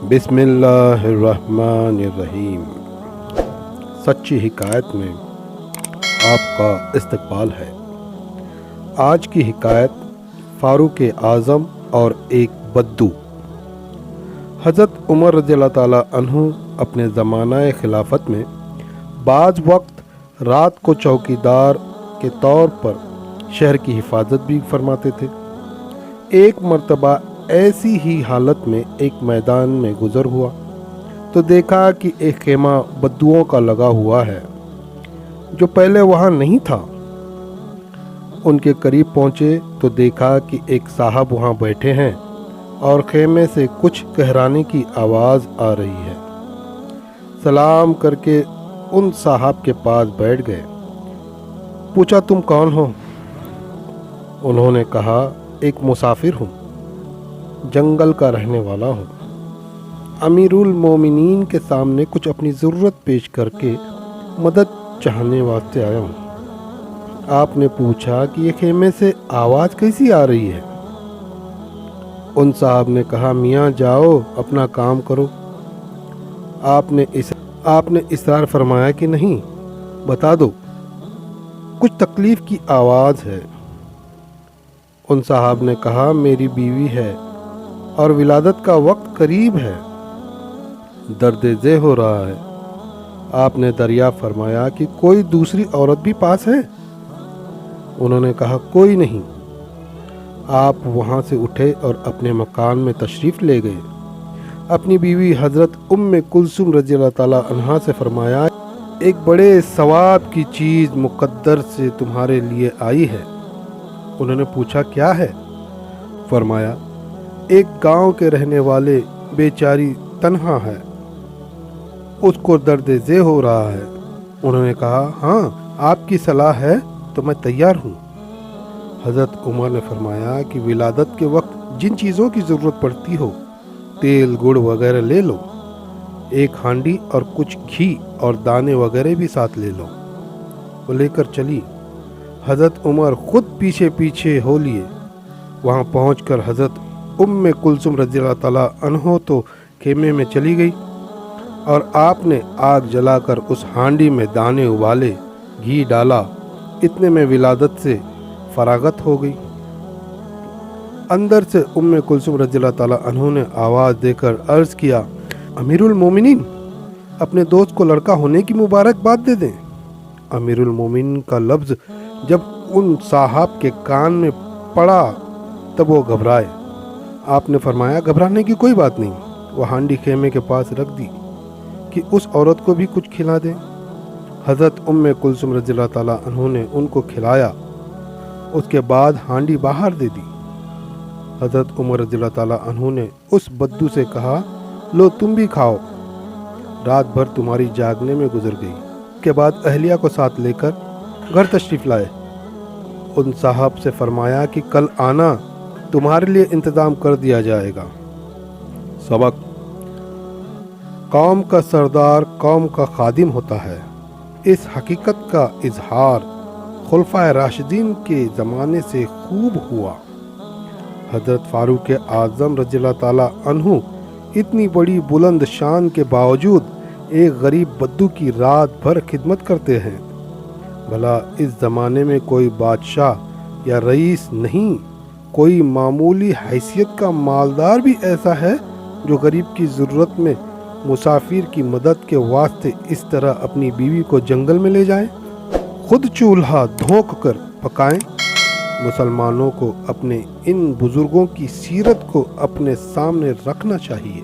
बिस्मिल्लाहिर्रहमानिर्रहीम। सच्ची हिकायत में आपका इस्तकबाल है। आज की हिकायत फारूक आज़म और एक बद्दू। हज़रत उमर रज़ियल्लाहु ताला अन्हु अपने ज़माना खिलाफत में बाज़ वक्त रात को चौकीदार के तौर पर शहर की हिफाजत भी फरमाते थे। एक मर्तबा ऐसी ही हालत में एक मैदान में गुज़र हुआ तो देखा कि एक खेमा बद्दुओं का लगा हुआ है जो पहले वहाँ नहीं था। उनके करीब पहुँचे तो देखा कि एक साहब वहाँ बैठे हैं और खेमे से कुछ कहराने की आवाज़ आ रही है। सलाम करके उन साहब के पास बैठ गए। पूछा, तुम कौन हो? उन्होंने कहा, एक मुसाफिर हूँ, जंगल का रहने वाला हूँ। अमीरुल मोमिनीन के सामने कुछ अपनी ज़रूरत पेश करके मदद चाहने वास्ते आया हूँ। आपने पूछा कि ये खेमे से आवाज़ कैसी आ रही है? उन साहब ने कहा, मियाँ जाओ अपना काम करो। आपने इसरार फरमाया कि नहीं, बता दो, कुछ तकलीफ़ की आवाज़ है। उन साहब ने कहा, मेरी बीवी है और विलादत का वक्त करीब है, दर्द ज़े हो रहा है। आपने दरियाफ़्त फरमाया कि कोई दूसरी औरत भी पास है? उन्होंने कहा, कोई नहीं। आप वहाँ से उठे और अपने मकान में तशरीफ़ ले गए। अपनी बीवी हज़रत उम्मे कुलसूम रज़ियल्लाहु ताला अन्हा से फरमाया, एक बड़े सवाब की चीज़ मुक़द्दर से तुम्हारे लिए आई है। उन्होंने पूछा, क्या है? फरमाया, एक गांव के रहने वाले बेचारी तन्हा है, उसको दर्द ज़े हो रहा है। उन्होंने कहा, हाँ, आपकी सलाह है तो मैं तैयार हूँ। हज़रत उमर ने फरमाया कि विलादत के वक्त जिन चीज़ों की ज़रूरत पड़ती हो, तेल गुड़ वगैरह ले लो। एक हांडी और कुछ घी और दाने वगैरह भी साथ ले लो। वो लेकर चली। हज़रत उमर ख़ुद पीछे पीछे हो लिए। वहाँ पहुँचकर हज़रत उम्मे कुलसूम रज़ियल्लाहु ताला अन्हो तो खेमे में चली गई और आपने आग जलाकर उस हांडी में दाने उबाले, घी डाला। इतने में विलादत से फरागत हो गई। अंदर से उम्मे कुलसूम रज़ियल्लाहु ताला अन्हो ने आवाज़ देकर अर्ज़ किया, अमीरुल मोमिनीन, अपने दोस्त को लड़का होने की मुबारकबाद दे दें। अमीरुल मोमिनीन का लफ्ज़ जब उन साहब के कान में पड़ा तब वो घबराए। आपने फरमाया, घबराने की कोई बात नहीं। वो हांडी खेमे के पास रख दी कि उस औरत को भी कुछ खिला दें। हज़रत उम्मे कुलसूम रज़ियल्लाहु ताला अन्हु ने उनको खिलाया। उसके बाद हांडी बाहर दे दी। हज़रत उमर रज़ियल्लाहु ताला अन्हु ने उस बद्दू से कहा, लो तुम भी खाओ। रात भर तुम्हारी जागने में गुजर गई। के बाद अहलिया को साथ लेकर घर तशरीफ़ लाए। उन साहब से फरमाया कि कल आना, तुम्हारे लिए इंतज़ाम कर दिया जाएगा। सबक: कौम का सरदार कौम का खादिम होता है। इस हकीकत का इजहार खुलफाए राशिदीन के ज़माने से खूब हुआ। हज़रत फारूक आज़म रज़ियल्लाहु ताला अन्हु इतनी बड़ी बुलंद शान के बावजूद एक गरीब बद्दू की रात भर खिदमत करते हैं। भला इस ज़माने में कोई बादशाह या रईस नहीं, कोई मामूली हैसियत का मालदार भी ऐसा है जो गरीब की ज़रूरत में मुसाफिर की मदद के वास्ते इस तरह अपनी बीवी को जंगल में ले जाए? खुद चूल्हा धोंक कर पकाएं। मुसलमानों को अपने इन बुज़ुर्गों की सीरत को अपने सामने रखना चाहिए।